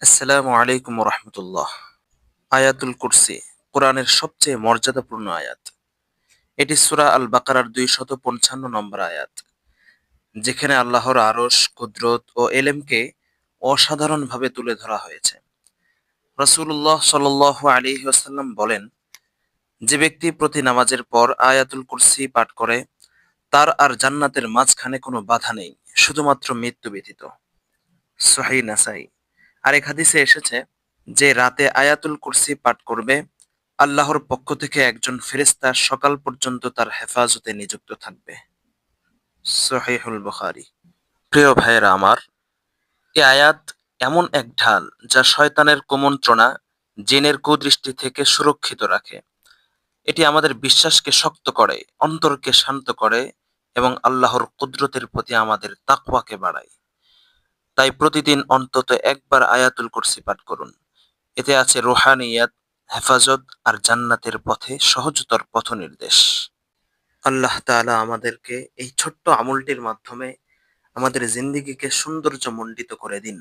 আসসালামু আলাইকুম রহমতুল্লাহ। আয়াতুল কুরসি কোরআনের সবচেয়ে মর্যাদাপূর্ণ আয়াত। এটি সূরা আল বাকারার 255 নম্বর আয়াত, যেখানে আল্লাহর আরশ, কুদরত ও এলেমকে অসাধারণভাবে তুলে ধরা হয়েছে। রাসূলুল্লাহ সাল্লাল্লাহু আলাইহি ওয়াসাল্লাম বলেন, যে ব্যক্তি প্রতি নামাজের পর আয়াতুল কুরসি পাঠ করে, তার আর জান্নাতের মাঝখানে কোনো বাধা নেই, শুধুমাত্র মৃত্যু ব্যতীত। সহিহ নাসাই। আরেক হাদিসে এসেছে, যে রাতে আয়াতুল কুরসি পাঠ করবে, আল্লাহর পক্ষ থেকে একজন ফেরেশতা সকাল পর্যন্ত তার হেফাজতে নিযুক্ত থাকবে। সহিহুল বুখারী। প্রিয় ভাইয়েরা আমার, এ আয়াত এমন এক ঢাল যা শয়তানের কুমন্ত্রণা, জিনের কুদৃষ্টি থেকে সুরক্ষিত রাখে। এটি আমাদের বিশ্বাসকে শক্ত করে, অন্তরকে শান্ত করে এবং আল্লাহর কুদরতের প্রতি আমাদের তাকওয়াকে বাড়ায়। তাই প্রতিদিন অন্তত একবার আয়াতুল কুরসি পাঠ করুন। এতে আছে রুহানিয়াত, হেফাজত আর জান্নাতের পথে সহজতর পথনির্দেশ। আল্লাহ তাআলা আমাদেরকে এই ছোট্ট আমলটির মাধ্যমে আমাদের জিন্দেগিকে সৌন্দর্যমণ্ডিত করে দিন।